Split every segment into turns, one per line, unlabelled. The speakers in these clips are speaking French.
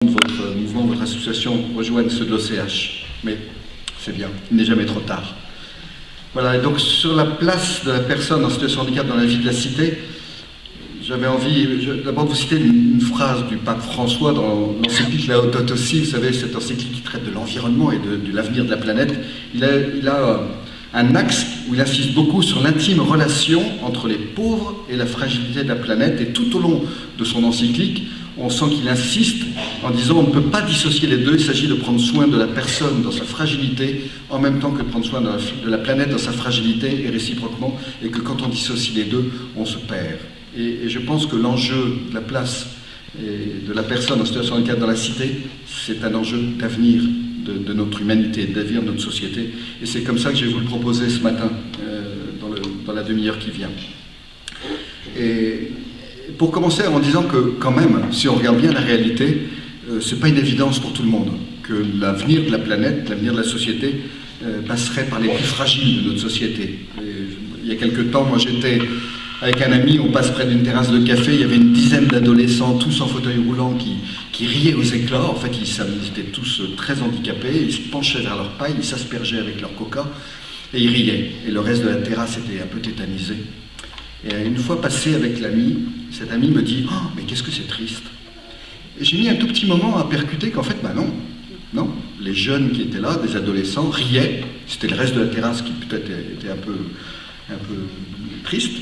votre mouvement, votre association rejoignent ceux de l'OCH. Mais c'est bien, il n'est jamais trop tard. Voilà, et donc sur la place de la personne en situation de handicap dans la vie de la cité, j'avais envie d'abord de vous citer une phrase du pape François dans l'encyclique Laudato Si, vous savez, cette encyclique qui traite de l'environnement et de l'avenir de la planète. Il a un axe où il insiste beaucoup sur l'intime relation entre les pauvres et la fragilité de la planète, et tout au long de son encyclique, on sent qu'il insiste en disant on ne peut pas dissocier les deux, il s'agit de prendre soin de la personne dans sa fragilité en même temps que de prendre soin de la planète dans sa fragilité et réciproquement, et que quand on dissocie les deux, on se perd. Et je pense que l'enjeu de la place et de la personne en situation de handicap dans la cité, c'est un enjeu d'avenir de notre humanité, d'avenir de notre société. Et c'est comme ça que je vais vous le proposer ce matin, dans la demi-heure qui vient. Et pour commencer en disant que quand même, si on regarde bien la réalité, c'est pas une évidence pour tout le monde que l'avenir de la planète, l'avenir de la société passerait par les plus fragiles de notre société. Et il y a quelque temps, moi j'étais avec un ami, on passe près d'une terrasse de café, il y avait une dizaine d'adolescents, tous en fauteuil roulant, qui riaient aux éclats. En fait, ils étaient tous très handicapés, ils se penchaient vers leur paille, ils s'aspergeaient avec leur coca, et ils riaient. Et le reste de la terrasse était un peu tétanisé. Et une fois passé avec l'ami, cet ami me dit « Oh, mais qu'est-ce que c'est triste !» Et j'ai mis un tout petit moment à percuter qu'en fait, non. Les jeunes qui étaient là, des adolescents, riaient. C'était le reste de la terrasse qui peut-être était un peu triste,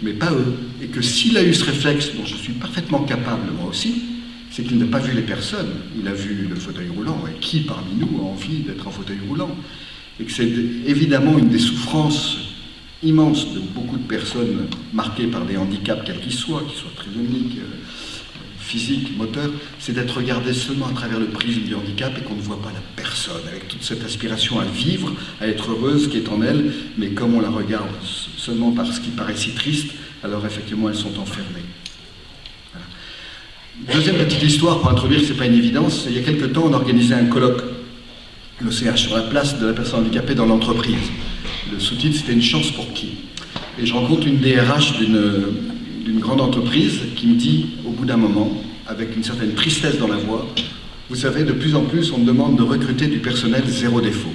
mais pas eux. Et que s'il a eu ce réflexe, dont je suis parfaitement capable moi aussi, c'est qu'il n'a pas vu les personnes, il a vu le fauteuil roulant. Et qui parmi nous a envie d'être en fauteuil roulant? Et que c'est évidemment une des souffrances immense de beaucoup de personnes marquées par des handicaps, quels qu'ils soient trisomiques, physiques, moteurs, c'est d'être regardé seulement à travers le prisme du handicap et qu'on ne voit pas la personne, avec toute cette aspiration à vivre, à être heureuse qui est en elle, mais comme on la regarde seulement par ce qui paraît si triste, alors effectivement elles sont enfermées. Voilà. Deuxième petite histoire pour introduire, c'est pas une évidence, il y a quelque temps on organisait un colloque, l'OCH, sur la place de la personne handicapée dans l'entreprise. Le sous-titre, c'était « Une chance pour qui ?» Et je rencontre une DRH d'une grande entreprise qui me dit, au bout d'un moment, avec une certaine tristesse dans la voix, « Vous savez, de plus en plus, on me demande de recruter du personnel zéro défaut. »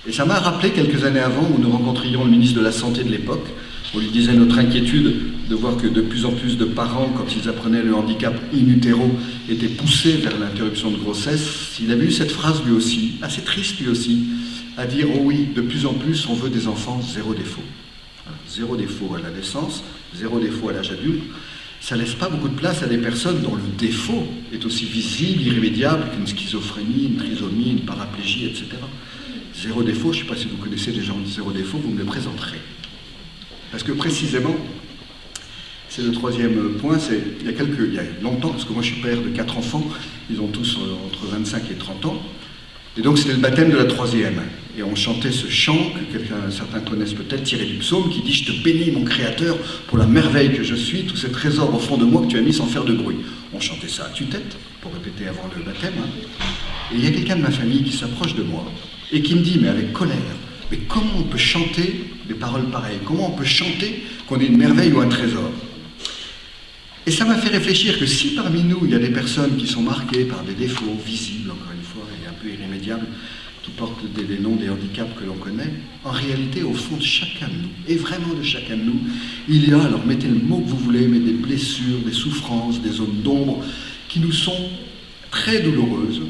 Et ça m'a rappelé quelques années avant, où nous rencontrions le ministre de la Santé de l'époque. On lui disait notre inquiétude de voir que de plus en plus de parents, quand ils apprenaient le handicap in utero, étaient poussés vers l'interruption de grossesse. Il avait eu cette phrase lui aussi, assez triste lui aussi, à dire « Oh oui, de plus en plus, on veut des enfants zéro défaut. » Zéro défaut à la naissance, zéro défaut à l'âge adulte. Ça ne laisse pas beaucoup de place à des personnes dont le défaut est aussi visible, irrémédiable qu'une schizophrénie, une trisomie, une paraplégie, etc. Zéro défaut, je ne sais pas si vous connaissez des gens de zéro défaut, vous me les présenterez. Parce que précisément, c'est le troisième point, il y a longtemps, parce que moi je suis père de 4 enfants, ils ont tous entre 25 et 30 ans, et donc c'était le baptême de la troisième. Et on chantait ce chant, que certains connaissent peut-être, tiré du psaume, qui dit « Je te bénis mon Créateur pour la merveille que je suis, tous ces trésors au fond de moi que tu as mis sans faire de bruit. » On chantait ça à tue-tête, pour répéter avant le baptême. Et il y a quelqu'un de ma famille qui s'approche de moi, et qui me dit, mais avec colère, « Mais comment on peut chanter des paroles pareilles? Comment on peut chanter qu'on est une merveille ou un trésor ?» Et ça m'a fait réfléchir que si parmi nous, il y a des personnes qui sont marquées par des défauts visibles, encore une fois, et un peu irrémédiables, qui portent des noms des handicaps que l'on connaît, en réalité, au fond de chacun de nous, et vraiment de chacun de nous, il y a, alors mettez le mot que vous voulez, mais des blessures, des souffrances, des zones d'ombre, qui nous sont très douloureuses,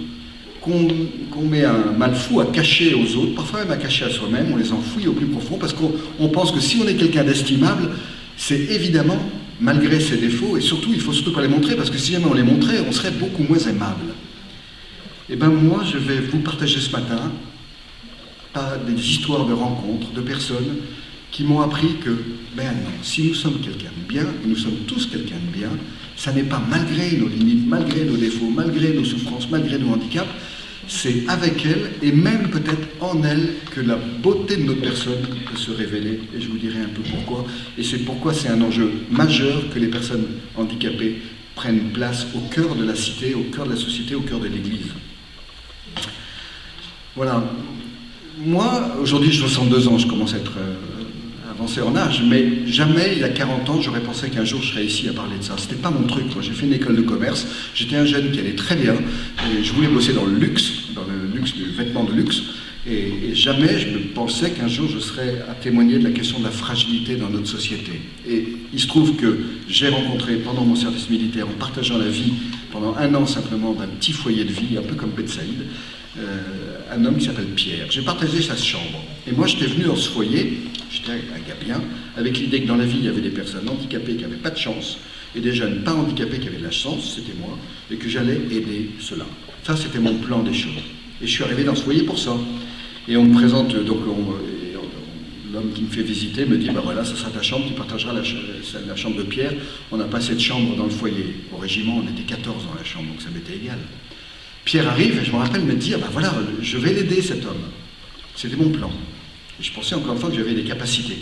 qu'on met un mal fou à cacher aux autres, parfois même à cacher à soi-même, on les enfouit au plus profond, parce qu'on pense que si on est quelqu'un d'estimable, c'est évidemment malgré ses défauts, et surtout, il ne faut surtout pas les montrer, parce que si jamais on les montrait, on serait beaucoup moins aimable. Eh bien moi, je vais vous partager ce matin des histoires de rencontres, de personnes qui m'ont appris que, ben non, si nous sommes quelqu'un de bien, et nous sommes tous quelqu'un de bien, ça n'est pas malgré nos limites, malgré nos défauts, malgré nos souffrances, malgré nos handicaps, c'est avec elles, et même peut-être en elles, que la beauté de notre personne peut se révéler, et je vous dirai un peu pourquoi. Et c'est pourquoi c'est un enjeu majeur que les personnes handicapées prennent place au cœur de la cité, au cœur de la société, au cœur de l'Église. Voilà. Moi, aujourd'hui, j'ai 62 ans, je commence à avancé en âge, mais jamais, il y a 40 ans, j'aurais pensé qu'un jour je serais ici à parler de ça. C'était pas mon truc. Moi, j'ai fait une école de commerce, j'étais un jeune qui allait très bien, et je voulais bosser dans le luxe, du vêtement de luxe, et jamais je me pensais qu'un jour je serais à témoigner de la question de la fragilité dans notre société. Et il se trouve que j'ai rencontré pendant mon service militaire, en partageant la vie pendant 1 an simplement d'un petit foyer de vie, un peu comme Betsaïd, un homme qui s'appelle Pierre. J'ai partagé sa chambre. Et moi, j'étais venu dans ce foyer, j'étais un gars bien, avec l'idée que dans la vie, il y avait des personnes handicapées qui n'avaient pas de chance, et des jeunes pas handicapés qui avaient de la chance, c'était moi, et que j'allais aider cela. Ça, c'était mon plan des choses. Et je suis arrivé dans ce foyer pour ça. Et on me présente, donc l'homme qui me fait visiter me dit, bah voilà, ça sera ta chambre, tu partageras la chambre de Pierre. On n'a pas assez de chambres dans le foyer. Au régiment, on était 14 dans la chambre, donc ça m'était égal. Pierre arrive et je me rappelle me dire, bah voilà, je vais l'aider cet homme. C'était mon plan. Et je pensais encore une fois que j'avais des capacités.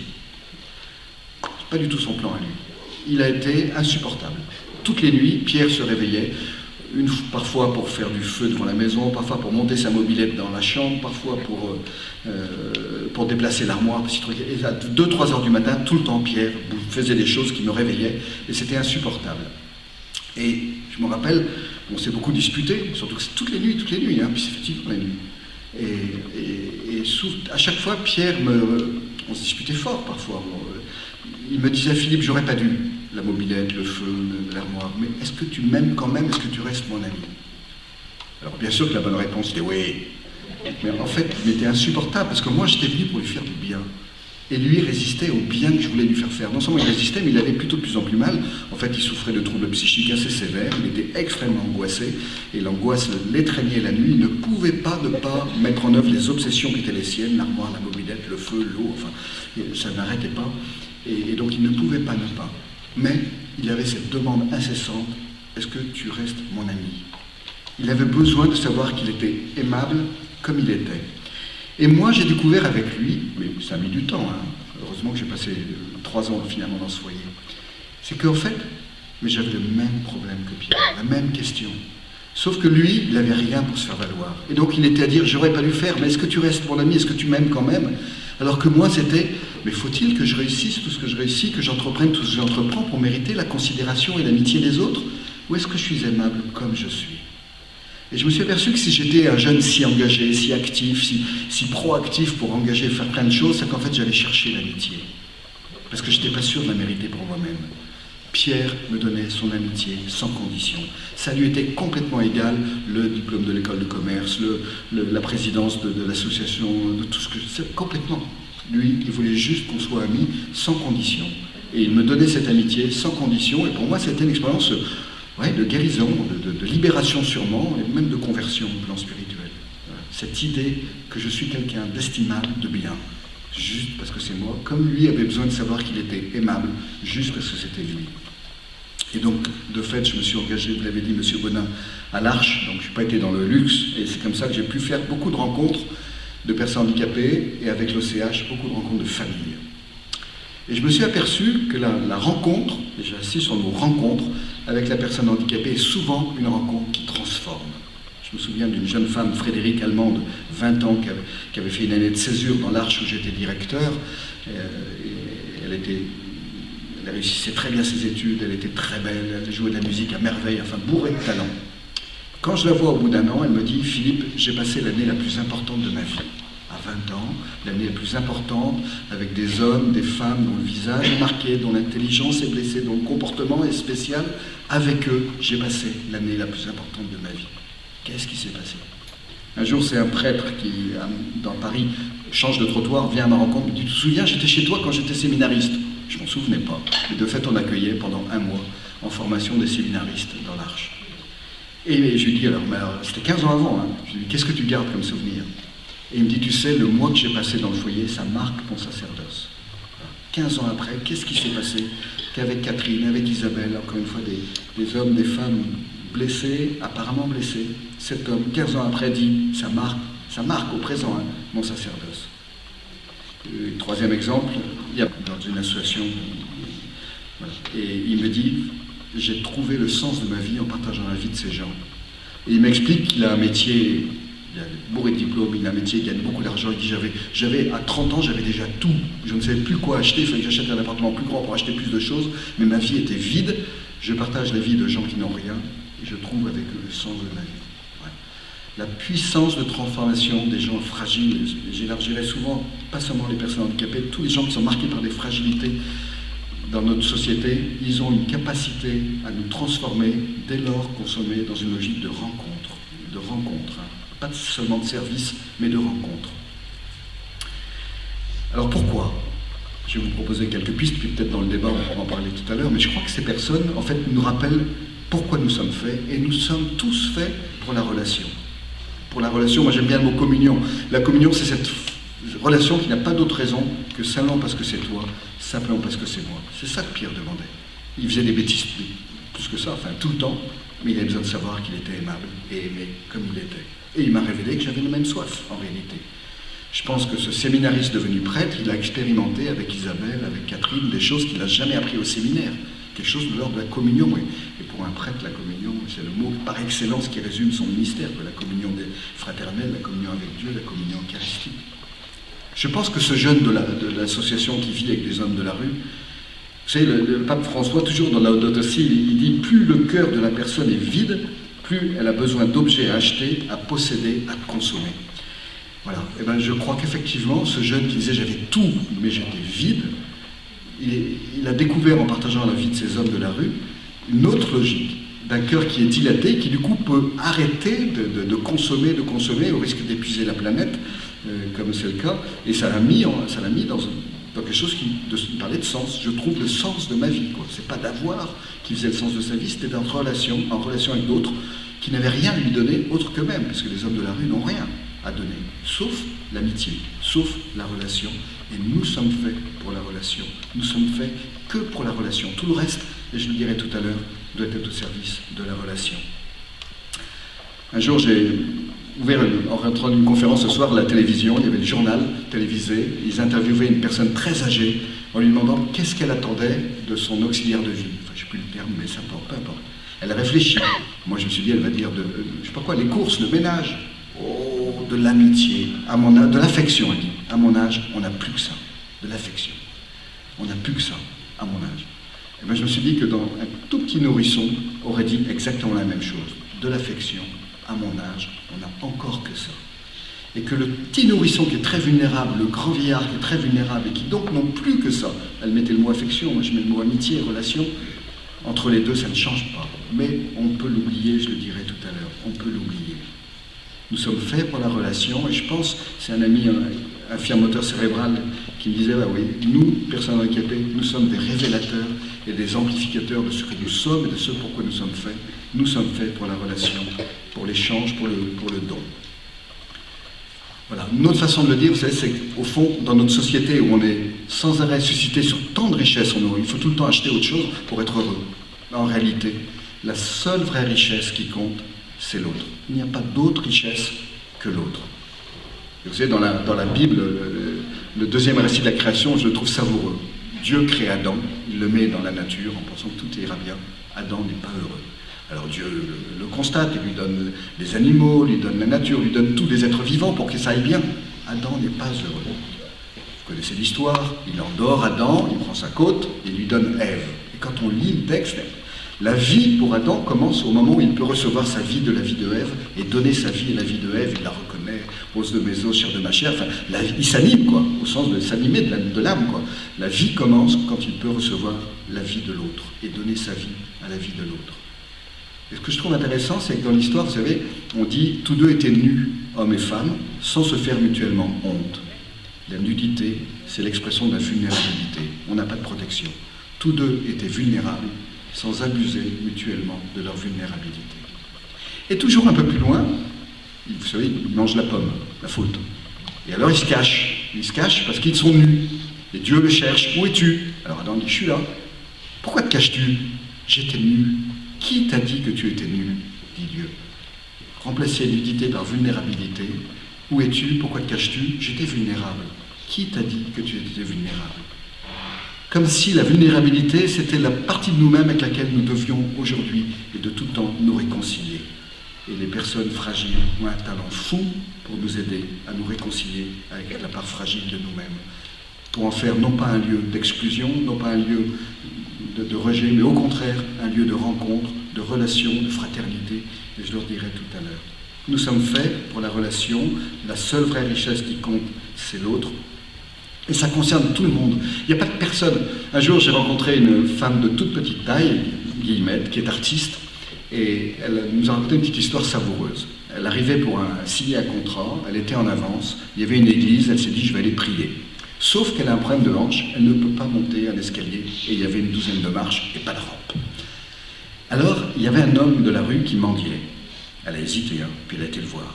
C'est pas du tout son plan à lui. Il a été insupportable. Toutes les nuits, Pierre se réveillait, parfois pour faire du feu devant la maison, parfois pour monter sa mobilette dans la chambre, parfois pour déplacer l'armoire. Et à 2-3 heures du matin, tout le temps, Pierre faisait des choses qui me réveillaient, et c'était insupportable. Et je me rappelle, on s'est beaucoup disputé, surtout que c'est toutes les nuits, hein, puis c'est effectivement la nuit. Et à chaque fois, Pierre on se disputait fort parfois. Il me disait, Philippe, j'aurais pas dû, la mobilette, le feu, l'armoire, mais est-ce que tu m'aimes quand même, est-ce que tu restes mon ami? Alors bien sûr que la bonne réponse était oui. Mais en fait, il était insupportable, parce que moi j'étais venu pour lui faire du bien. Et lui résistait au bien que je voulais lui faire faire. Non seulement il résistait, mais il allait plutôt de plus en plus mal. En fait, il souffrait de troubles psychiques assez sévères, il était extrêmement angoissé, et l'angoisse l'étreignait la nuit. Il ne pouvait pas ne pas mettre en œuvre les obsessions qui étaient les siennes, l'armoire, la mobilette, le feu, l'eau, enfin, ça n'arrêtait pas. Et donc il ne pouvait pas ne pas. Mais il avait cette demande incessante, est-ce que tu restes mon ami? Il avait besoin de savoir qu'il était aimable comme il était. Et moi, j'ai découvert avec lui, mais ça a mis du temps, hein, heureusement que j'ai passé 3 ans finalement dans ce foyer, c'est qu'en fait, mais j'avais le même problème que Pierre, la même question. Sauf que lui, il n'avait rien pour se faire valoir. Et donc il était à dire, j'aurais pas dû faire, mais est-ce que tu restes mon ami, est-ce que tu m'aimes quand même? Alors que moi, c'était, mais faut-il que je réussisse tout ce que je réussis, que j'entreprenne tout ce que j'entreprends pour mériter la considération et l'amitié des autres? Ou est-ce que je suis aimable comme je suis? Et je me suis aperçu que si j'étais un jeune si engagé, si actif, si proactif pour engager et faire plein de choses, c'est qu'en fait j'allais chercher l'amitié. Parce que je n'étais pas sûr de la mériter pour moi-même. Pierre me donnait son amitié sans condition. Ça lui était complètement égal, le diplôme de l'école de commerce, la présidence de l'association, de tout ce que c'est complètement. Lui, il voulait juste qu'on soit amis sans condition. Et il me donnait cette amitié sans condition, et pour moi c'était une expérience de guérison, de libération sûrement, et même de conversion au plan spirituel. Voilà. Cette idée que je suis quelqu'un d'estimable, de bien, juste parce que c'est moi, comme lui avait besoin de savoir qu'il était aimable, juste parce que c'était lui. Et donc, de fait, je me suis engagé, vous l'avez dit, M. Bonin, à l'Arche, donc je n'ai pas été dans le luxe, et c'est comme ça que j'ai pu faire beaucoup de rencontres de personnes handicapées, et avec l'OCH, beaucoup de rencontres de familles. Et je me suis aperçu que la rencontre, et j'insiste sur le mot rencontre, avec la personne handicapée est souvent une rencontre qui transforme. Je me souviens d'une jeune femme, Frédéric, allemande, 20 ans, qui avait fait une année de césure dans l'Arche où j'étais directeur. Elle réussissait très bien ses études, elle était très belle, elle jouait de la musique à merveille, enfin bourrée de talent. Quand je la vois au bout d'1 an, elle me dit « Philippe, j'ai passé l'année la plus importante de ma vie. » À 20 ans, l'année la plus importante, avec des hommes, des femmes dont le visage est marqué, dont l'intelligence est blessée, dont le comportement est spécial. Avec eux, j'ai passé l'année la plus importante de ma vie. Qu'est-ce qui s'est passé? Un jour, c'est un prêtre qui, dans Paris, change de trottoir, vient à ma rencontre, me dit « Tu te souviens, j'étais chez toi quand j'étais séminariste ?» Je m'en souvenais pas. Et de fait, on accueillait pendant 1 mois en formation des séminaristes dans l'Arche. Et je lui dis, alors c'était 15 ans avant, hein. Je lui dis, qu'est-ce que tu gardes comme souvenir? Et il me dit, tu sais, le mois que j'ai passé dans le foyer, ça marque mon sacerdoce. 15 ans après, qu'est-ce qui s'est passé? Qu'avec Catherine, avec Isabelle, encore une fois, des hommes, des femmes blessés, apparemment blessés, cet homme, 15 ans après, dit, ça marque au présent, hein, mon sacerdoce. Troisième exemple, il y a dans une association, voilà, et il me dit, j'ai trouvé le sens de ma vie en partageant la vie de ces gens. Et il m'explique qu'il a un métier il est bourré de diplômes, il a un métier, il gagne beaucoup d'argent. Il dit à 30 ans, j'avais déjà tout. Je ne savais plus quoi acheter, il fallait que j'achète un appartement plus grand pour acheter plus de choses, mais ma vie était vide. Je partage la vie de gens qui n'ont rien, et je trouve avec eux le sens de ma vie. Ouais. La puissance de transformation des gens fragiles, j'élargirais souvent, pas seulement les personnes handicapées, tous les gens qui sont marqués par des fragilités dans notre société, ils ont une capacité à nous transformer dès lors qu'on se met dans une logique de rencontre, hein. Pas seulement de service, mais de rencontre. Alors pourquoi ? Je vais vous proposer quelques pistes, puis peut-être dans le débat on pourra en parler tout à l'heure, mais je crois que ces personnes, en fait, nous rappellent pourquoi nous sommes faits, et nous sommes tous faits pour la relation. Pour la relation, moi j'aime bien le mot communion. La communion, c'est cette relation qui n'a pas d'autre raison que simplement parce que c'est toi, simplement parce que c'est moi. C'est ça que Pierre demandait. Il faisait des bêtises, plus que ça, enfin tout le temps, mais il avait besoin de savoir qu'il était aimable et aimé comme il était. Et il m'a révélé que j'avais la même soif, en réalité. Je pense que ce séminariste devenu prêtre, il a expérimenté avec Isabelle, avec Catherine, des choses qu'il n'a jamais appris au séminaire. Quelque chose de l'ordre de la communion. Et pour un prêtre, la communion, c'est le mot par excellence qui résume son ministère, la communion fraternelle, la communion avec Dieu, la communion eucharistique. Je pense que ce jeune de l'association qui vit avec des hommes de la rue, vous savez, le pape François, toujours dans Laudato Si, il dit « Plus le cœur de la personne est vide, plus elle a besoin d'objets à acheter, à posséder, à consommer. » Voilà. Et ben, je crois qu'effectivement, ce jeune qui disait « J'avais tout, mais j'étais vide », il a découvert en partageant la vie de ces hommes de la rue une autre logique d'un cœur qui est dilaté, qui du coup peut arrêter de consommer au risque d'épuiser la planète, comme c'est le cas, et ça l'a mis dans quelque chose qui parlait de sens. Je trouve le sens de ma vie. C'est pas d'avoir qui faisait le sens de sa vie, c'était d'être en relation avec d'autres qui n'avaient rien à lui donner autre qu'eux-mêmes, parce que les hommes de la rue n'ont rien à donner, sauf l'amitié, sauf la relation. Et nous sommes faits pour la relation. Nous sommes faits que pour la relation. Tout le reste, et je le dirai tout à l'heure, doit être au service de la relation. Un jour, j'ai ouvert, en rentrant d'une conférence ce soir, la télévision, il y avait le journal télévisé, ils interviewaient une personne très âgée en lui demandant qu'est-ce qu'elle attendait de son auxiliaire de vie. Enfin, je ne sais plus le terme, mais ça importe, peu importe. Elle a réfléchi. Moi, je me suis dit, elle va dire je sais pas quoi, les courses, le ménage. Oh, de l'amitié, à mon âge, de l'affection, elle dit. À mon âge, on n'a plus que ça, de l'affection. On n'a plus que ça, à mon âge. Et bien, je me suis dit que un tout petit nourrisson aurait dit exactement la même chose. De l'affection, à mon âge, on n'a encore que ça. Et que le petit nourrisson qui est très vulnérable, le grand vieillard qui est très vulnérable, et qui donc n'ont plus que ça, elle mettait le mot affection, moi je mets le mot amitié, relation, entre les deux ça ne change pas. Mais on peut l'oublier, je le dirai tout à l'heure, on peut l'oublier. Nous sommes faits pour la relation, et je pense, c'est un ami, un fier moteur cérébral, qui me disait, bah oui, nous, personnes handicapées, nous sommes des révélateurs et des amplificateurs de ce que nous sommes et de ce pourquoi nous sommes faits. Nous sommes faits pour la relation, pour l'échange, pour le don. Voilà. Une autre façon de le dire, vous savez, c'est qu'au fond, dans notre société où on est sans arrêt suscité sur tant de richesses, il faut tout le temps acheter autre chose pour être heureux. En réalité, la seule vraie richesse qui compte, c'est l'autre. Il n'y a pas d'autre richesse que l'autre. Et vous savez, dans la Bible, le deuxième récit de la création, je le trouve savoureux. Dieu crée Adam, il le met dans la nature en pensant que tout ira bien. Adam n'est pas heureux. Alors Dieu le constate, il lui donne les animaux, lui donne la nature, lui donne tous les êtres vivants pour que ça aille bien. Adam n'est pas heureux. Vous connaissez l'histoire, il endort Adam, il prend sa côte, il lui donne Ève. Et quand on lit le texte, la vie pour Adam commence au moment où il peut recevoir sa vie de la vie de Ève et donner sa vie à la vie de Ève, il la reconnaît, os de mes os, chair de ma chair, enfin, il s'anime, quoi, au sens de s'animer de l'âme, quoi. La vie commence quand il peut recevoir la vie de l'autre et donner sa vie à la vie de l'autre. Et ce que je trouve intéressant, c'est que dans l'histoire, vous savez, on dit tous deux étaient nus, hommes et femmes, sans se faire mutuellement honte. La nudité, c'est l'expression de la vulnérabilité. On n'a pas de protection. Tous deux étaient vulnérables, sans abuser mutuellement de leur vulnérabilité. Et toujours un peu plus loin, vous savez, ils mangent la pomme, la faute. Et alors ils se cachent. Ils se cachent parce qu'ils sont nus. Et Dieu le cherche. Où es-tu? Alors Adam dit, je suis là. Pourquoi te caches-tu? J'étais nu. Qui t'a dit que tu étais nu? Dit Dieu. Remplacer nudité par vulnérabilité. Où es-tu? Pourquoi te caches-tu? J'étais vulnérable. Qui t'a dit que tu étais vulnérable? Comme si la vulnérabilité, c'était la partie de nous-mêmes avec laquelle nous devions aujourd'hui et de tout temps nous réconcilier. Et les personnes fragiles ont un talent fou pour nous aider à nous réconcilier avec la part fragile de nous-mêmes. Pour en faire non pas un lieu d'exclusion, non pas un lieu de rejet, mais au contraire un lieu de rencontre, de relation, de fraternité. Et je leur dirai tout à l'heure. Nous sommes faits pour la relation, la seule vraie richesse qui compte, c'est l'autre. Et ça concerne tout le monde. Il n'y a pas de personne. Un jour, j'ai rencontré une femme de toute petite taille, Guillemette, qui est artiste, et elle nous a raconté une petite histoire savoureuse. Elle arrivait pour signer un contrat, elle était en avance, il y avait une église, elle s'est dit, je vais aller prier. Sauf qu'elle a un problème de hanche, elle ne peut pas monter un escalier, et il y avait une douzaine de marches et pas de rampe. Alors, il y avait un homme de la rue qui mendiait. Elle a hésité, puis elle a été le voir.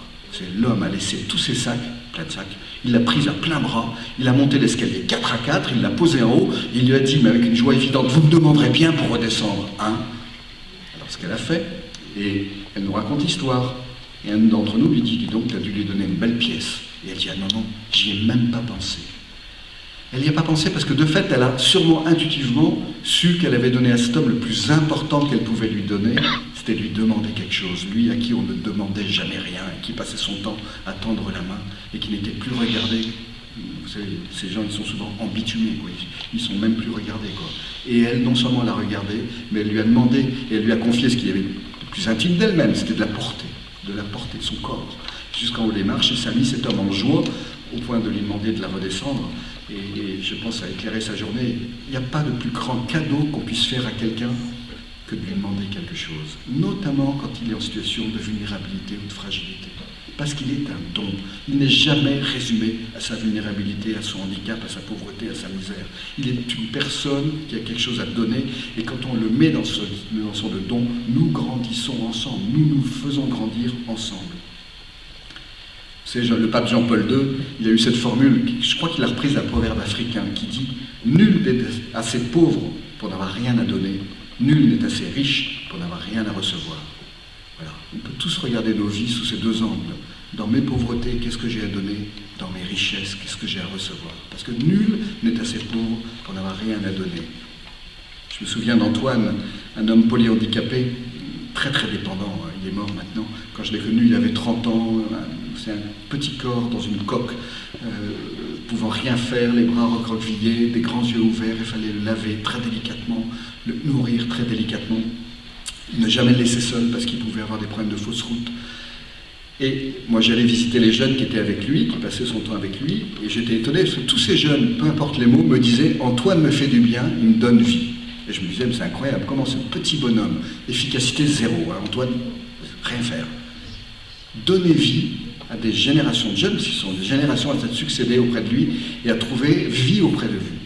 L'homme a laissé tous ses sacs, plein de sacs, il l'a prise à plein bras, il a monté l'escalier 4 à 4, il l'a posé en haut, et il lui a dit, mais avec une joie évidente, vous me demanderez bien pour redescendre, hein? Alors ce qu'elle a fait, et elle nous raconte l'histoire, et un d'entre nous lui dit, dis donc, tu as dû lui donner une belle pièce. Et elle dit, ah non, j'y ai même pas pensé. Elle n'y a pas pensé parce que de fait, elle a sûrement intuitivement su qu'elle avait donné à cet homme le plus important qu'elle pouvait lui donner, c'était lui demander quelque chose, lui à qui on ne demandait jamais rien, et qui passait son temps à tendre la main, et qui n'était plus regardé. Vous savez, ces gens, ils sont souvent embitubés, quoi. Ils sont même plus regardés, quoi. Et elle, non seulement l'a regardé, mais elle lui a demandé, et elle lui a confié ce qu'il y avait de plus intime d'elle-même, c'était de la porter de son corps, jusqu'en haut des marches, et ça a mis cet homme en joie, au point de lui demander de la redescendre, et je pense à éclairer sa journée. Il n'y a pas de plus grand cadeau qu'on puisse faire à quelqu'un que de lui demander quelque chose, notamment quand il est en situation de vulnérabilité ou de fragilité, parce qu'il est un don. Il n'est jamais résumé à sa vulnérabilité, à son handicap, à sa pauvreté, à sa misère. Il est une personne qui a quelque chose à donner, et quand on le met dans son don, nous grandissons ensemble, nous nous faisons grandir ensemble. C'est le pape Jean-Paul II, il a eu cette formule, je crois qu'il a reprise d'un proverbe africain, qui dit « Nul n'est assez pauvre pour n'avoir rien à donner, nul n'est assez riche pour n'avoir rien à recevoir. » Voilà. On peut tous regarder nos vies sous ces deux angles. Dans mes pauvretés, qu'est-ce que j'ai à donner? Dans mes richesses, qu'est-ce que j'ai à recevoir? Parce que nul n'est assez pauvre pour n'avoir rien à donner. Je me souviens d'Antoine, un homme polyhandicapé, très très dépendant, il est mort maintenant. Quand je l'ai connu, il avait 30 ans, c'est un petit corps dans une coque, pouvant rien faire, les bras recroquevillés, des grands yeux ouverts, il fallait le laver très délicatement, le nourrir très délicatement, ne jamais le laisser seul parce qu'il pouvait avoir des problèmes de fausse route. Et moi j'allais visiter les jeunes qui étaient avec lui, qui passaient son temps avec lui, et j'étais étonné parce que tous ces jeunes, peu importe les mots, me disaient « Antoine me fait du bien, il me donne vie ». Et je me disais, mais c'est incroyable, comment ce petit bonhomme, efficacité zéro, Antoine, rien faire. Donner vie à des générations de jeunes, parce qu'ils sont des générations à s'être succédées auprès de lui, et à trouver vie auprès de lui.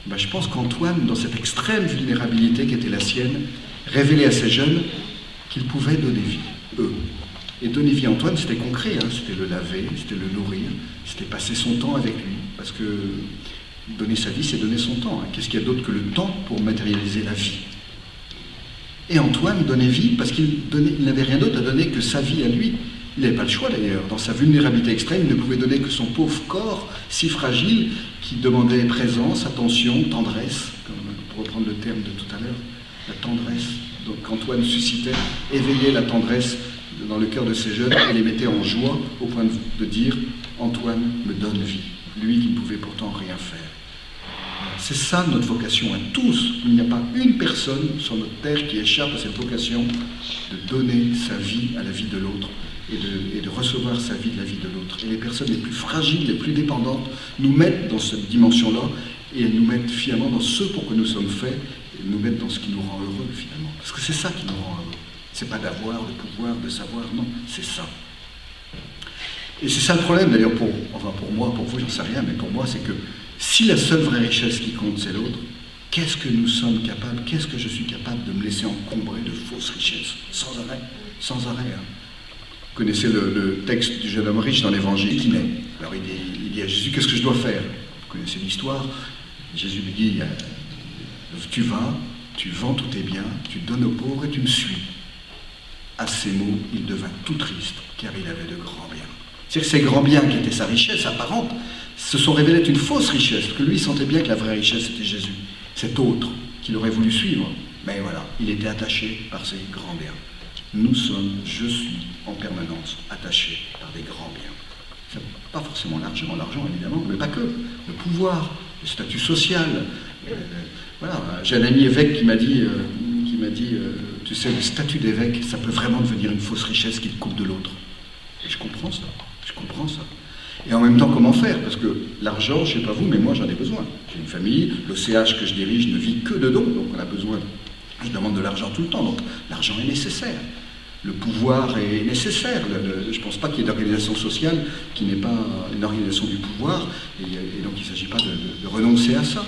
Ben, je pense qu'Antoine, dans cette extrême vulnérabilité qui était la sienne, révélait à ces jeunes qu'ils pouvaient donner vie, eux. Et donner vie à Antoine, c'était concret, c'était le laver, c'était le nourrir, c'était passer son temps avec lui, parce que donner sa vie, c'est donner son temps. Qu'est-ce qu'il y a d'autre que le temps pour matérialiser la vie? Et Antoine donnait vie parce qu'il n'avait rien d'autre à donner que sa vie à lui. Il n'avait pas le choix d'ailleurs. Dans sa vulnérabilité extrême, il ne pouvait donner que son pauvre corps, si fragile, qui demandait présence, attention, tendresse, pour reprendre le terme de tout à l'heure, la tendresse. Donc Antoine suscitait, éveillait la tendresse dans le cœur de ces jeunes et les mettait en joie au point de dire « Antoine me donne vie », lui qui ne pouvait pourtant rien faire. C'est ça notre vocation à tous. Il n'y a pas une personne sur notre terre qui échappe à cette vocation de donner sa vie à la vie de l'autre et de recevoir sa vie de la vie de l'autre. Et les personnes les plus fragiles, les plus dépendantes, nous mettent dans cette dimension-là et elles nous mettent finalement dans ce pour que nous sommes faits et nous mettent dans ce qui nous rend heureux finalement. Parce que c'est ça qui nous rend heureux. C'est pas d'avoir, de pouvoir, de savoir, non, c'est ça. Et c'est ça le problème d'ailleurs pour moi, pour vous, j'en sais rien, mais pour moi c'est que si la seule vraie richesse qui compte c'est l'autre, qu'est-ce que nous sommes capables, qu'est-ce que je suis capable de me laisser encombrer de fausses richesses, sans arrêt. Vous connaissez le texte du jeune homme riche dans l'évangile qui naît. Alors il dit à Jésus, qu'est-ce que je dois faire? Vous connaissez l'histoire. Jésus lui dit, tu vas, tu vends tous tes biens, tu donnes aux pauvres et tu me suis. À ces mots, il devint tout triste, car il avait de grands biens. C'est-à-dire que ces grands biens qui étaient sa richesse apparente, se sont révélés être une fausse richesse, parce que lui, il sentait bien que la vraie richesse, c'était Jésus, cet autre, qu'il aurait voulu suivre. Mais voilà, il était attaché par ses grands biens. je suis en permanence attaché par des grands biens. C'est pas forcément l'argent évidemment, mais pas que. Le pouvoir, le statut social. Voilà, j'ai un ami évêque qui m'a dit, tu sais, le statut d'évêque, ça peut vraiment devenir une fausse richesse qui te coupe de l'autre. Et je comprends ça. Et en même temps, comment faire? Parce que l'argent, je ne sais pas vous, mais moi j'en ai besoin. J'ai une famille, l'OCH que je dirige ne vit que de dons, donc on a besoin, je demande de l'argent tout le temps, donc l'argent est nécessaire. Le pouvoir est nécessaire. Je ne pense pas qu'il y ait d'organisation sociale qui n'est pas une organisation du pouvoir, et donc il ne s'agit pas de renoncer à ça.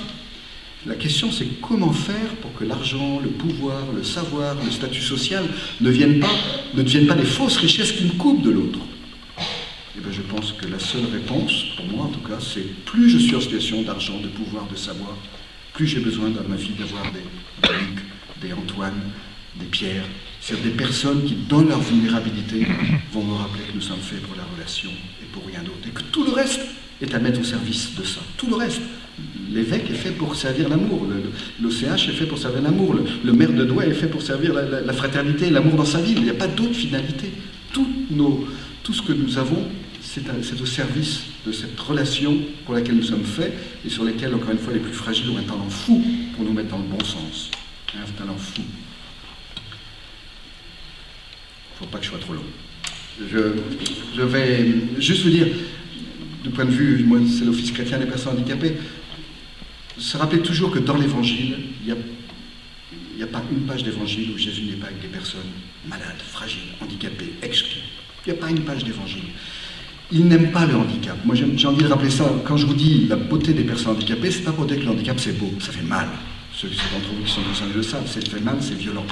La question, c'est comment faire pour que l'argent, le pouvoir, le savoir, le statut social ne deviennent pas des fausses richesses qui me coupent de l'autre. Et bien, je pense que la seule réponse, pour moi en tout cas, c'est plus je suis en situation d'argent, de pouvoir, de savoir, plus j'ai besoin dans ma vie d'avoir des Luc, des Antoine, des Pierre, c'est-à-dire des personnes qui, dans leur vulnérabilité, vont me rappeler que nous sommes faits pour la relation et pour rien d'autre. Et que tout le reste est à mettre au service de ça. Tout le reste. L'évêque est fait pour servir l'amour, l'OCH est fait pour servir l'amour, le maire de Douai est fait pour servir la fraternité, l'amour dans sa ville. Il n'y a pas d'autre finalité. Tout ce que nous avons, c'est au service de cette relation pour laquelle nous sommes faits et sur lesquelles, encore une fois, les plus fragiles ont un talent fou pour nous mettre dans le bon sens. Un talent fou. Il ne faut pas que je sois trop long. Je vais juste vous dire, du point de vue, moi c'est l'Office chrétien des personnes handicapées, se rappeler toujours que dans l'Évangile, il n'y a pas une page d'Évangile où Jésus n'est pas avec des personnes malades, fragiles, handicapées, exclues. Il n'y a pas une page d'Évangile. Il n'aime pas le handicap. Moi j'ai envie de rappeler ça. Quand je vous dis la beauté des personnes handicapées, c'est pas pour dire que le handicap c'est beau, ça fait mal. Ceux d'entre vous qui sont concernés le savent, ça fait mal, c'est violent.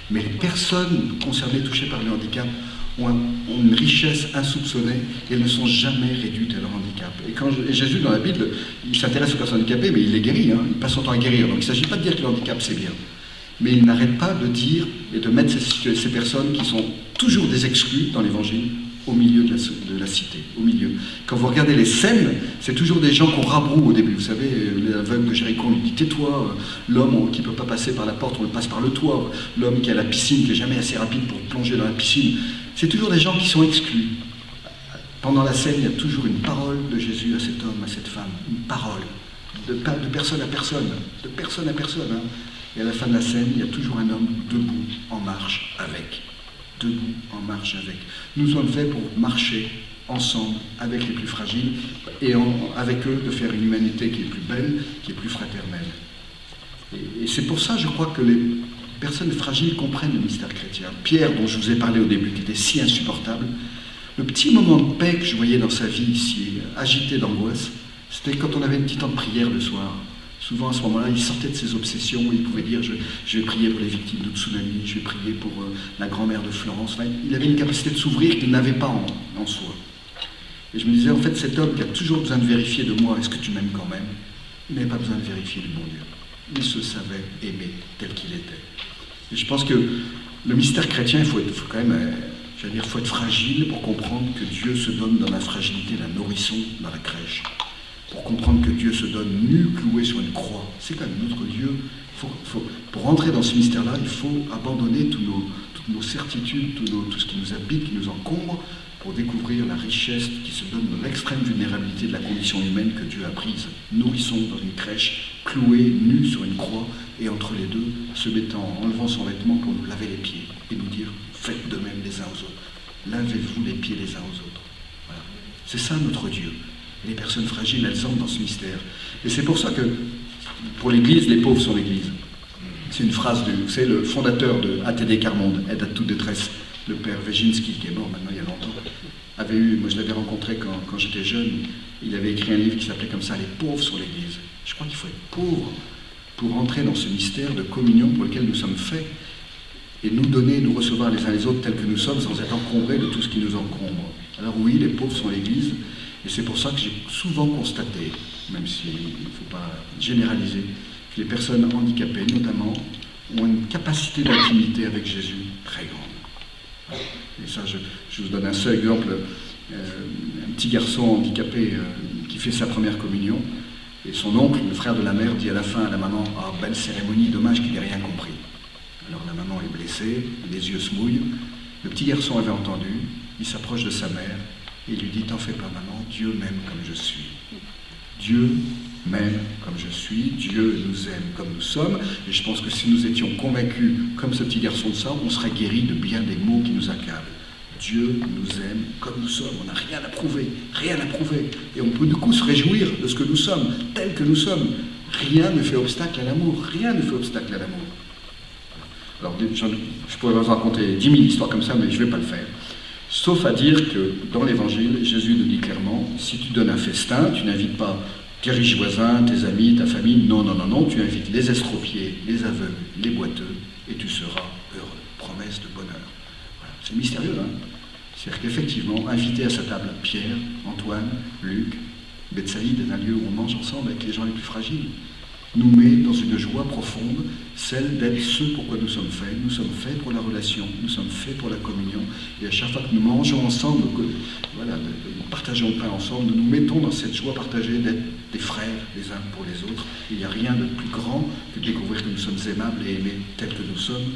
Mais les personnes concernées, touchées par le handicap, ont une richesse insoupçonnée et elles ne sont jamais réduites à leur handicap. Et Jésus, dans la Bible, il s'intéresse aux personnes handicapées, mais il les guérit, il passe son temps à guérir. Donc il ne s'agit pas de dire que le handicap, c'est bien. Mais il n'arrête pas de dire et de mettre ces personnes qui sont toujours des exclus dans l'Évangile au milieu de la cité, au milieu. Quand vous regardez les scènes, c'est toujours des gens qu'on rabroue au début. Vous savez, l'aveugle de Jéricho, on lui dit « tais-toi », l'homme qui ne peut pas passer par la porte, on le passe par le toit, l'homme qui a la piscine, qui n'est jamais assez rapide pour plonger dans la piscine. C'est toujours des gens qui sont exclus. Pendant la scène, il y a toujours une parole de Jésus à cet homme, à cette femme, une parole, de personne à personne, de personne à personne. Et à la fin de la scène, il y a toujours un homme debout, en marche avec. Debout, en marche avec. Nous sommes faits pour marcher ensemble avec les plus fragiles et avec eux de faire une humanité qui est plus belle, qui est plus fraternelle. Et c'est pour ça, je crois, que les personnes fragiles comprennent le mystère chrétien. Pierre, dont je vous ai parlé au début, qui était si insupportable, le petit moment de paix que je voyais dans sa vie ici, agité d'angoisse, c'était quand on avait un petit temps de prière le soir. Souvent, à ce moment-là, il sortait de ses obsessions, il pouvait dire je vais prier pour les victimes de tsunami, je vais prier pour la grand-mère de Florence. Enfin, il avait une capacité de s'ouvrir qu'il n'avait pas en soi. Et je me disais, en fait, cet homme qui a toujours besoin de vérifier de moi, est-ce que tu m'aimes quand même? Il n'avait pas besoin de vérifier du bon Dieu. Il se savait aimer tel qu'il était. Et je pense que le mystère chrétien, il faut quand même, il faut être fragile pour comprendre que Dieu se donne dans la fragilité d'un nourrisson dans la crèche. Pour comprendre que Dieu se donne nu, cloué sur une croix. C'est quand même notre Dieu. Pour rentrer dans ce mystère-là, il faut abandonner toutes nos certitudes, tout ce qui nous habite, qui nous encombre, pour découvrir la richesse qui se donne dans l'extrême vulnérabilité de la condition humaine que Dieu a prise. Nourrisson dans une crèche, cloué, nu sur une croix, et entre les deux, se mettant, enlevant son vêtement pour nous laver les pieds, et nous dire, faites de même les uns aux autres. Lavez-vous les pieds les uns aux autres. Voilà. C'est ça notre Dieu. Les personnes fragiles, elles entrent dans ce mystère. Et c'est pour ça que, pour l'Église, les pauvres sont l'Église. C'est une phrase vous savez, le fondateur de ATD Carmonde, Aide à toute détresse, le père Wejinski, qui est mort maintenant il y a longtemps, moi je l'avais rencontré quand j'étais jeune, il avait écrit un livre qui s'appelait comme ça, Les pauvres sont l'Église. Je crois qu'il faut être pauvre pour entrer dans ce mystère de communion pour lequel nous sommes faits, et nous donner, nous recevoir les uns les autres tels que nous sommes, sans être encombrés de tout ce qui nous encombre. Alors oui, les pauvres sont l'Église, et c'est pour ça que j'ai souvent constaté, même s'il ne faut pas généraliser, que les personnes handicapées, notamment, ont une capacité d'intimité avec Jésus très grande. Et ça, je vous donne un seul exemple. Un petit garçon handicapé qui fait sa première communion, et son oncle, le frère de la mère, dit à la fin à la maman « Ah, belle cérémonie, dommage qu'il n'ait rien compris ». Alors la maman est blessée, les yeux se mouillent, Le petit garçon avait entendu, il s'approche de sa mère et il lui dit « T'en fais pas maman, Dieu m'aime comme je suis. Dieu m'aime comme je suis, Dieu nous aime comme nous sommes. » Et je pense que si nous étions convaincus, comme ce petit garçon de ça, on serait guéris de bien des maux qui nous accablent. Dieu nous aime comme nous sommes, on n'a rien à prouver, rien à prouver. Et on peut du coup se réjouir de ce que nous sommes, tel que nous sommes. Rien ne fait obstacle à l'amour, rien ne fait obstacle à l'amour. Alors, je pourrais vous raconter 10 000 histoires comme ça, mais je ne vais pas le faire. Sauf à dire que dans l'Évangile, Jésus nous dit clairement, si tu donnes un festin, tu n'invites pas tes riches voisins, tes amis, ta famille, non, non, non, non, tu invites les estropiés, les aveugles, les boiteux, et tu seras heureux. Promesse de bonheur. Voilà. C'est mystérieux, hein. C'est-à-dire qu'effectivement, inviter à sa table Pierre, Antoine, Luc, Bethsaïde, un lieu où on mange ensemble avec les gens les plus fragiles, nous met dans une joie profonde, celle d'être ce pourquoi nous sommes faits. Nous sommes faits pour la relation, nous sommes faits pour la communion. Et à chaque fois que nous mangeons ensemble, voilà, nous partageons le pain ensemble, nous nous mettons dans cette joie partagée d'être des frères les uns pour les autres. Il n'y a rien de plus grand que de découvrir que nous sommes aimables et aimés tels que nous sommes.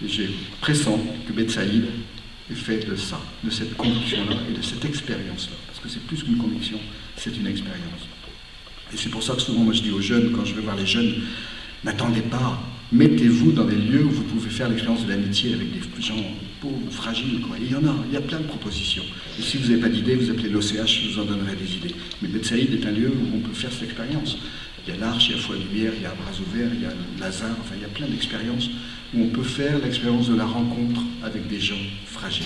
Et j'ai pressant que Bethsaïde est fait de ça, de cette conviction-là et de cette expérience-là. Parce que c'est plus qu'une conviction, c'est une expérience. Et c'est pour ça que souvent, moi je dis aux jeunes, quand je vais voir les jeunes, n'attendez pas, mettez-vous dans des lieux où vous pouvez faire l'expérience de l'amitié avec des gens pauvres, fragiles, quoi. Et il y a plein de propositions. Et si vous n'avez pas d'idées, vous appelez l'OCH, je vous en donnerai des idées. Mais Bethsaïde est un lieu où on peut faire cette expérience. Il y a l'Arche, il y a Foi Lumière, il y a Bras Ouverts, il y a Lazare, enfin il y a plein d'expériences où on peut faire l'expérience de la rencontre avec des gens fragiles.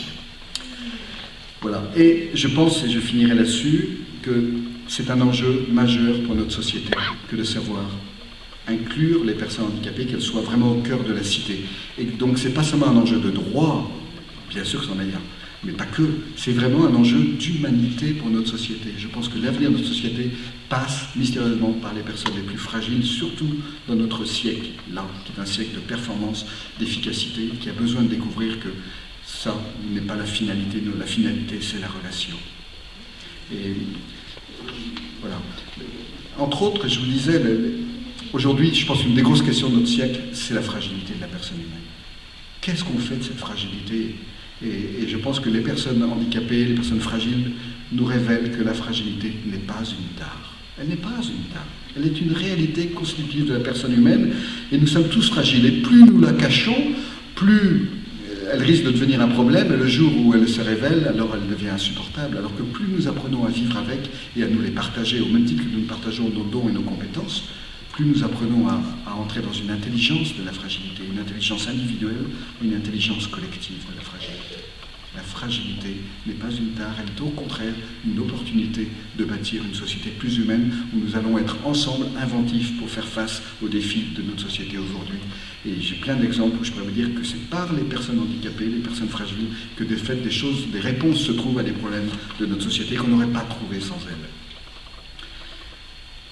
Voilà. Et je pense, et je finirai là-dessus, que c'est un enjeu majeur pour notre société que de savoir inclure les personnes handicapées, qu'elles soient vraiment au cœur de la cité. Et donc c'est pas seulement un enjeu de droit, bien sûr que c'en est un, mais pas que, c'est vraiment un enjeu d'humanité pour notre société. Je pense que l'avenir de notre société passe mystérieusement par les personnes les plus fragiles, surtout dans notre siècle, là, qui est un siècle de performance, d'efficacité, qui a besoin de découvrir que ça n'est pas la finalité c'est la relation. Et voilà. Entre autres, je vous disais, aujourd'hui, je pense qu'une des grosses questions de notre siècle, c'est la fragilité de la personne humaine. Qu'est-ce qu'on fait de cette fragilité ? Et je pense que les personnes handicapées, les personnes fragiles, nous révèlent que la fragilité n'est pas une tare. Elle n'est pas une tare. Elle est une réalité constitutive de la personne humaine, et nous sommes tous fragiles. Et plus nous la cachons, plus elle risque de devenir un problème, et le jour où elle se révèle, alors elle devient insupportable. Alors que plus nous apprenons à vivre avec et à nous les partager, au même titre que nous partageons nos dons et nos compétences, plus nous apprenons à entrer dans une intelligence de la fragilité, une intelligence individuelle ou une intelligence collective de la fragilité. La fragilité n'est pas une tare, elle est au contraire une opportunité de bâtir une société plus humaine où nous allons être ensemble inventifs pour faire face aux défis de notre société aujourd'hui. Et j'ai plein d'exemples où je pourrais vous dire que c'est par les personnes handicapées, les personnes fragiles, que de fait des réponses se trouvent à des problèmes de notre société qu'on n'aurait pas trouvés sans elles.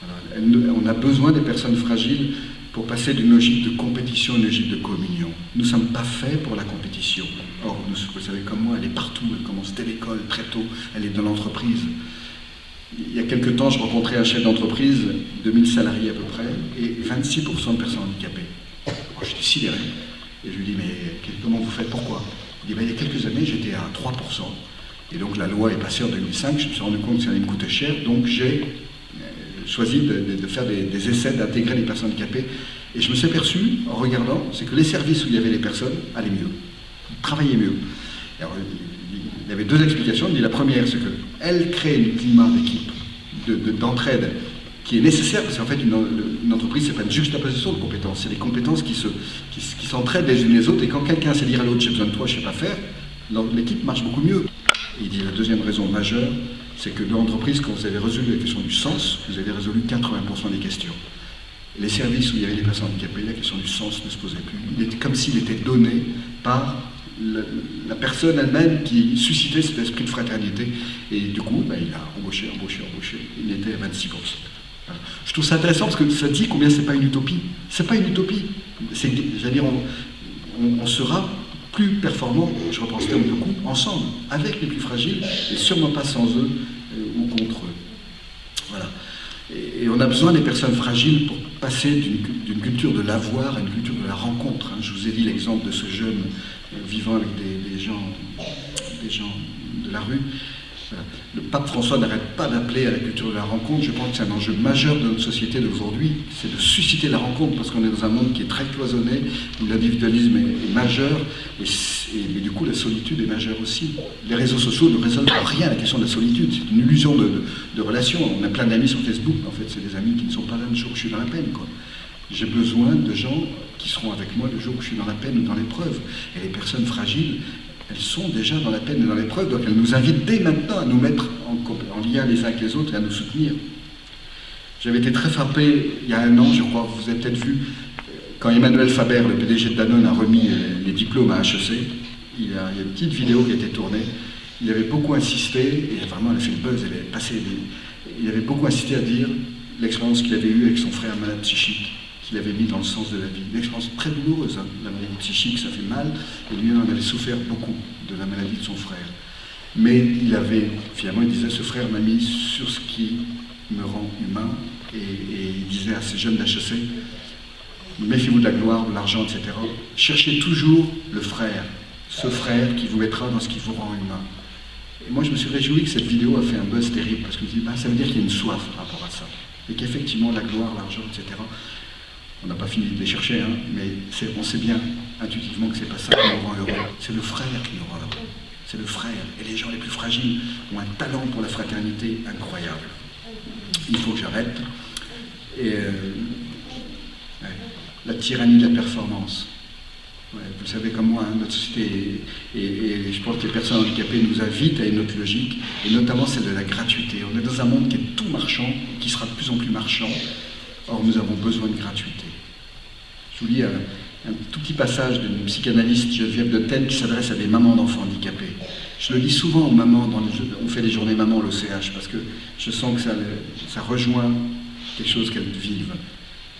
Voilà. On a besoin des personnes fragiles pour passer d'une logique de compétition à une logique de communion. Nous ne sommes pas faits pour la compétition. Or, vous savez comme moi, elle est partout, elle commence dès l'école, très tôt, elle est dans l'entreprise. Il y a quelque temps, je rencontrais un chef d'entreprise, 2000 salariés à peu près, et 26% de personnes handicapées. Alors, j'étais sidéré, et je lui dis, mais comment vous faites, pourquoi? Il dit, il y a quelques années, j'étais à 3%, et donc la loi est passée en 2005, je me suis rendu compte que ça allait me coûter cher, donc j'ai choisi de faire des essais d'intégrer les personnes handicapées. Et je me suis aperçu, en regardant, c'est que les services où il y avait les personnes allaient mieux, travaillaient mieux. Alors, il y avait deux explications. Il dit la première, c'est qu'elle crée un climat d'équipe, d'entraide, qui est nécessaire, parce qu'en fait, une entreprise, c'est pas une juxtaposition de compétences, c'est des compétences qui s'entraident les unes les autres, et quand quelqu'un sait dire à l'autre, j'ai besoin de toi, je sais pas faire, l'équipe marche beaucoup mieux. Et il dit la deuxième raison majeure, c'est que dans l'entreprise, quand vous avez résolu la question du sens, vous avez résolu 80% des questions. Les services où il y avait des personnes handicapées, la question du sens ne se posait plus. Il était comme s'il était donné par la personne elle-même qui suscitait cet esprit de fraternité. Et du coup, il a embauché. Il était à 26%. Voilà. Je trouve ça intéressant parce que ça dit combien c'est pas une utopie. C'est pas une utopie. J'allais dire, on sera plus performants, je reprends ce terme de coup, ensemble, avec les plus fragiles, et sûrement pas sans eux ou contre eux. Voilà. Et on a besoin des personnes fragiles pour passer d'une culture de l'avoir à une culture de la rencontre. Je vous ai dit l'exemple de ce jeune vivant avec des gens de la rue. Voilà. Le pape François n'arrête pas d'appeler à la culture de la rencontre. Je pense que c'est un enjeu majeur de notre société d'aujourd'hui, c'est de susciter la rencontre, parce qu'on est dans un monde qui est très cloisonné, où l'individualisme est majeur, mais du coup la solitude est majeure aussi. Les réseaux sociaux ne résolvent rien à la question de la solitude, c'est une illusion de relation. On a plein d'amis sur Facebook, mais en fait c'est des amis qui ne sont pas là le jour où je suis dans la peine, quoi. J'ai besoin de gens qui seront avec moi le jour où je suis dans la peine ou dans l'épreuve. Et les personnes fragiles, elles sont déjà dans la peine et dans l'épreuve, donc elles nous invitent dès maintenant à nous mettre en lien les uns avec les autres et à nous soutenir. J'avais été très frappé, il y a un an, je crois, vous avez peut-être vu, quand Emmanuel Faber, le PDG de Danone, a remis les diplômes à HEC, il y a une petite vidéo qui a été tournée, il avait beaucoup insisté, et vraiment elle a fait le buzz, il avait beaucoup insisté à dire l'expérience qu'il avait eue avec son frère malade psychique, qu'il avait mis dans le sens de la vie. Une expérience très douloureuse, hein. La maladie psychique, ça fait mal, et lui en avait souffert beaucoup de la maladie de son frère. Mais finalement, il disait, ce frère m'a mis sur ce qui me rend humain, et il disait à ces jeunes d'HEC, méfiez-vous de la gloire, de l'argent, etc. Cherchez toujours le frère, ce frère qui vous mettra dans ce qui vous rend humain. Et moi, je me suis réjoui que cette vidéo a fait un buzz terrible, parce que je me dis, ça veut dire qu'il y a une soif par rapport à ça, et qu'effectivement, la gloire, l'argent, etc., on n'a pas fini de les chercher, hein, mais on sait bien intuitivement que c'est pas ça qui nous rend heureux. C'est le frère qui nous rend heureux. C'est le frère. Et les gens les plus fragiles ont un talent pour la fraternité incroyable. Il faut que j'arrête. Et la tyrannie de la performance. Ouais, vous le savez comme moi, hein, notre société, et je pense que les personnes handicapées nous invitent à une autre logique, et notamment celle de la gratuité. On est dans un monde qui est tout marchand, qui sera de plus en plus marchand. Or, nous avons besoin de gratuité. Je vous lis un tout petit passage d'une psychanalyste, Geneviève de Tenne, qui s'adresse à des mamans d'enfants handicapés. Je le lis souvent aux mamans, on fait les journées mamans à l'OCH, parce que je sens que ça rejoint quelque chose qu'elles vivent.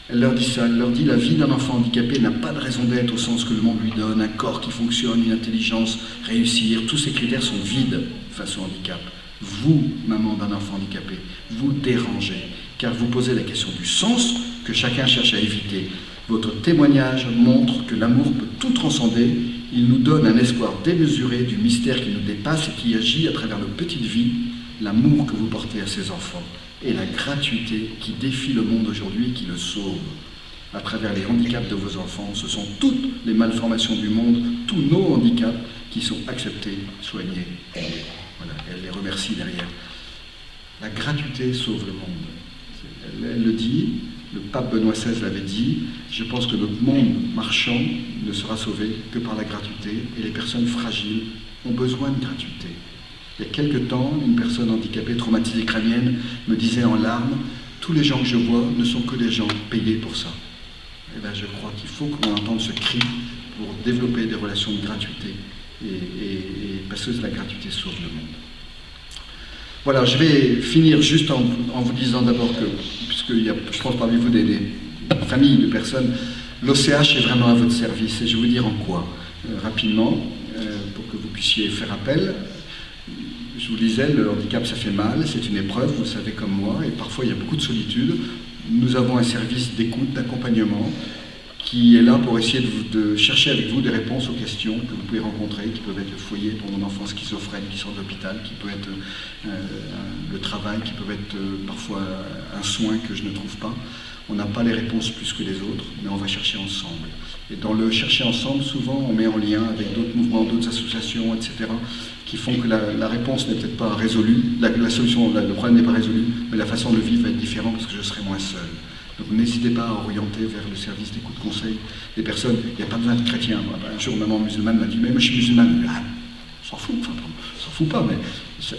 Elle leur dit ça, elle leur dit: la vie d'un enfant handicapé n'a pas de raison d'être au sens que le monde lui donne, un corps qui fonctionne, une intelligence, réussir, tous ces critères sont vides face au handicap. Vous, maman d'un enfant handicapé, vous dérangez, car vous posez la question du sens que chacun cherche à éviter. Votre témoignage montre que l'amour peut tout transcender. Il nous donne un espoir démesuré du mystère qui nous dépasse et qui agit à travers nos petites vies, l'amour que vous portez à ces enfants et la gratuité qui défie le monde aujourd'hui et qui le sauve. À travers les handicaps de vos enfants, ce sont toutes les malformations du monde, tous nos handicaps qui sont acceptés, soignés, aimés. Voilà, elle les remercie derrière. La gratuité sauve le monde. Elle le dit, le pape Benoît XVI l'avait dit, je pense que notre monde marchand ne sera sauvé que par la gratuité, et les personnes fragiles ont besoin de gratuité. Il y a quelque temps, une personne handicapée, traumatisée crânienne, me disait en larmes, tous les gens que je vois ne sont que des gens payés pour ça. Et bien je crois qu'il faut qu'on entende ce cri pour développer des relations de gratuité, et parce que la gratuité sauve le monde. Voilà, je vais finir juste en vous disant d'abord que, puisqu'il y a, je pense parmi vous des familles de personnes, l'OCH est vraiment à votre service, et je vais vous dire en quoi. Rapidement, pour que vous puissiez faire appel. Je vous disais, le handicap ça fait mal, c'est une épreuve, vous le savez comme moi, et parfois il y a beaucoup de solitude. Nous avons un service d'écoute, d'accompagnement, qui est là pour essayer de chercher avec vous des réponses aux questions que vous pouvez rencontrer, qui peuvent être le foyer pour mon enfant schizophrène qui sort de l'hôpital, qui peut être le travail, qui peuvent être parfois un soin que je ne trouve pas. On n'a pas les réponses plus que les autres, mais on va chercher ensemble. Et dans le chercher ensemble, souvent on met en lien avec d'autres mouvements, d'autres associations, etc., qui font que la réponse n'est peut-être pas résolue, la solution, le problème n'est pas résolu, mais la façon de le vivre va être différente parce que je serai moins seul. Donc n'hésitez pas à orienter vers le service d'écoute conseil des personnes. Il n'y a pas besoin de chrétiens. Un jour, maman musulmane m'a dit: mais moi je suis musulmane. Ah, on s'en fout, enfin, on s'en fout pas, mais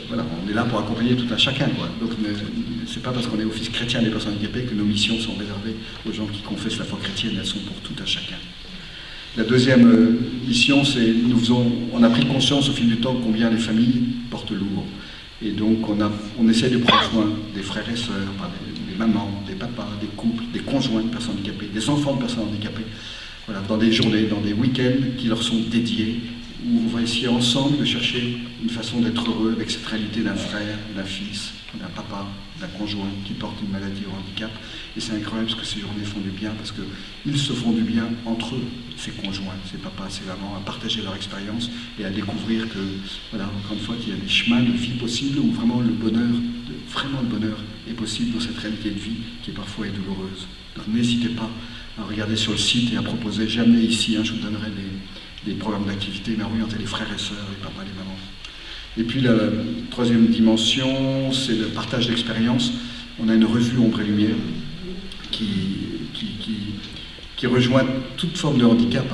voilà, on est là pour accompagner tout un chacun, quoi. Donc c'est pas parce qu'on est office chrétien des personnes handicapées que nos missions sont réservées aux gens qui confessent la foi chrétienne, elles sont pour tout un chacun. La deuxième mission, c'est on a pris conscience au fil du temps combien les familles portent lourd. Et donc on essaie de prendre soin des frères et sœurs, des mamans, des papas, des couples, des conjoints de personnes handicapées, des enfants de personnes handicapées, voilà, dans des journées, dans des week-ends qui leur sont dédiés, où on va essayer ensemble de chercher une façon d'être heureux avec cette réalité d'un frère, d'un fils, d'un papa, d'un conjoint qui porte une maladie ou un handicap. Et c'est incroyable parce que ces journées font du bien, parce qu'ils se font du bien entre eux, ces conjoints, ces papas, ces mamans, à partager leur expérience et à découvrir que, voilà, encore une fois, qu'il y a des chemins de vie possibles où vraiment le bonheur est possible dans cette réalité de vie qui parfois est douloureuse. Donc n'hésitez pas à regarder sur le site et à proposer. J'ai amené ici, je vous donnerai des programmes d'activité, mais orienter les frères et sœurs, les papas, les mamans. Et puis la troisième dimension, c'est le partage d'expérience. On a une revue Ombre et Lumière qui rejoint toute forme de handicap,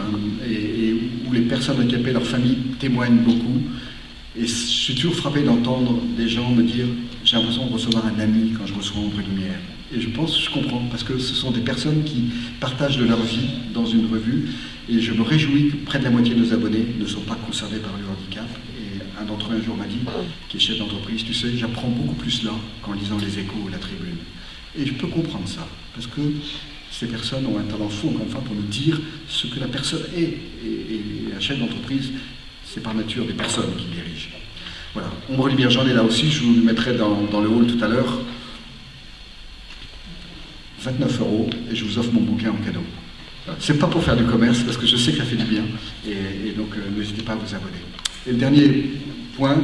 et où les personnes handicapées, leurs familles témoignent beaucoup. Et je suis toujours frappé d'entendre des gens me dire « j'ai l'impression de recevoir un ami quand je reçois Ombre et Lumière ». Et je comprends, parce que ce sont des personnes qui partagent de leur vie dans une revue, et je me réjouis que près de la moitié de nos abonnés ne sont pas concernés par le handicap. Et un d'entre eux un jour m'a dit, qui est chef d'entreprise, tu sais, j'apprends beaucoup plus là qu'en lisant les Échos ou la Tribune. Et je peux comprendre ça, parce que ces personnes ont un talent fou, encore une fois, pour nous dire ce que la personne est. Et un chef d'entreprise, c'est par nature des personnes qui dirigent. Voilà, Ombre et Lumière, j'en ai là aussi, je vous le mettrai dans le hall tout à l'heure. 29 € et je vous offre mon bouquin en cadeau. C'est pas pour faire du commerce, parce que je sais que ça fait du bien, et donc n'hésitez pas à vous abonner. Et le dernier point,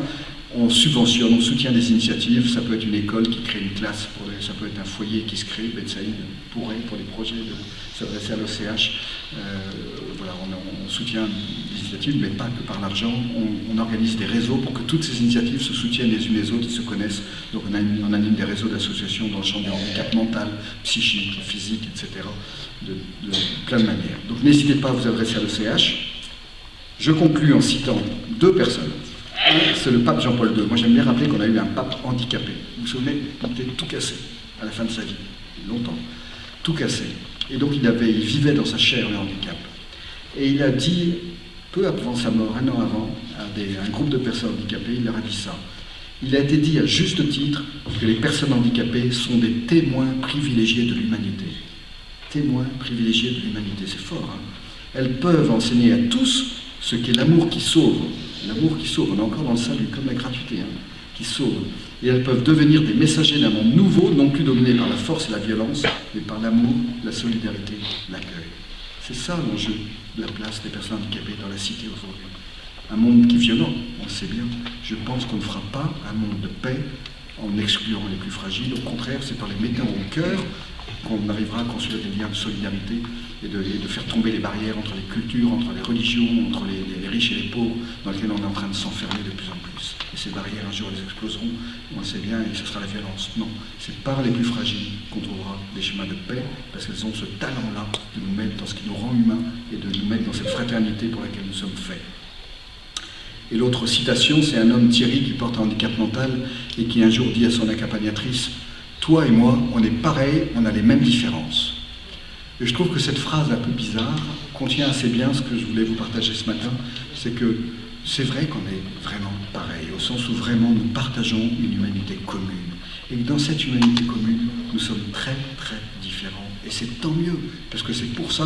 on subventionne, on soutient des initiatives. Ça peut être une école qui crée une classe, ça peut être un foyer qui se crée. Betsaïd pourrait, pour des projets, s'adresser à l'OCH. Voilà, on soutient des initiatives, mais pas que par l'argent. On organise des réseaux pour que toutes ces initiatives se soutiennent les unes les autres, ils se connaissent. Donc on anime des réseaux d'associations dans le champ du handicap mental, psychique, physique, etc. De plein de manières. Donc n'hésitez pas à vous adresser à l'OCH. Je conclus en citant deux personnes. C'est le pape Jean-Paul II. Moi, j'aime bien rappeler qu'on a eu un pape handicapé. Vous vous souvenez, il était tout cassé à la fin de sa vie, longtemps, tout cassé. Et donc, il vivait dans sa chair le handicap. Et il a dit, peu avant sa mort, un an avant, à un groupe de personnes handicapées, il leur a dit ça. Il a été dit à juste titre que les personnes handicapées sont des témoins privilégiés de l'humanité. Témoins privilégiés de l'humanité, c'est fort. Elles peuvent enseigner à tous ce qu'est l'amour qui sauve. L'amour qui sauve, on est encore dans le salut, comme la gratuité, qui sauve. Et elles peuvent devenir des messagers d'un monde nouveau, non plus dominé par la force et la violence, mais par l'amour, la solidarité, l'accueil. C'est ça l'enjeu de la place des personnes handicapées dans la cité aujourd'hui. Un monde qui est violent, on le sait bien. Je pense qu'on ne fera pas un monde de paix en excluant les plus fragiles. Au contraire, c'est par les mettant au cœur qu'on arrivera à construire des liens de solidarité et de faire tomber les barrières entre les cultures, entre les religions, entre les riches et les pauvres, dans lesquelles on est en train de s'enfermer de plus en plus. Et ces barrières, un jour, elles exploseront, on le sait bien, et ce sera la violence. Non, c'est par les plus fragiles qu'on trouvera des chemins de paix, parce qu'elles ont ce talent-là de nous mettre dans ce qui nous rend humains et de nous mettre dans cette fraternité pour laquelle nous sommes faits. Et l'autre citation, c'est un homme, Thierry, qui porte un handicap mental et qui un jour dit à son accompagnatrice « Toi et moi, on est pareils, on a les mêmes différences. » Et je trouve que cette phrase un peu bizarre contient assez bien ce que je voulais vous partager ce matin, c'est que c'est vrai qu'on est vraiment pareil, au sens où vraiment nous partageons une humanité commune. Et que dans cette humanité commune, nous sommes très très différents. Et c'est tant mieux, parce que c'est pour ça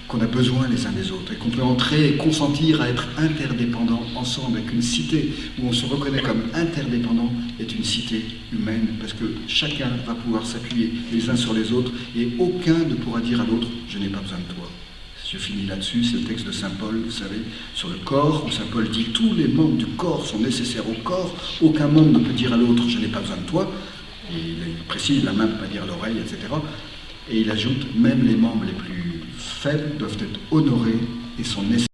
qu'on a besoin les uns des autres, et qu'on peut entrer et consentir à être interdépendants ensemble, avec une cité où on se reconnaît comme interdépendant est une cité humaine, parce que chacun va pouvoir s'appuyer les uns sur les autres, et aucun ne pourra dire à l'autre « je n'ai pas besoin de toi ». Je finis là-dessus, c'est le texte de Saint Paul, vous savez, sur le corps, où Saint Paul dit « tous les membres du corps sont nécessaires au corps, aucun membre ne peut dire à l'autre « je n'ai pas besoin de toi ». Et il précise, la main ne peut pas dire l'oreille, etc. Et il ajoute, même les membres les plus faibles doivent être honorés et sont nécessaires.